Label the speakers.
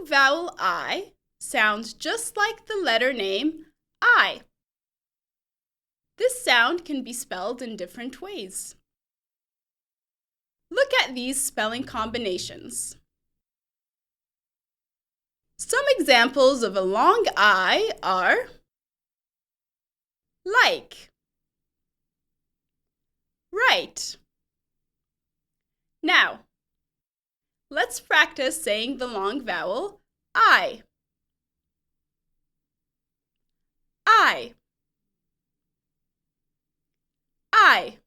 Speaker 1: long vowel I sounds just like the letter name I. This sound can be spelled in different ways. Look at these spelling combinations. Some examples of a long I are like, right. Now, let's practice saying the long vowel I. I. I.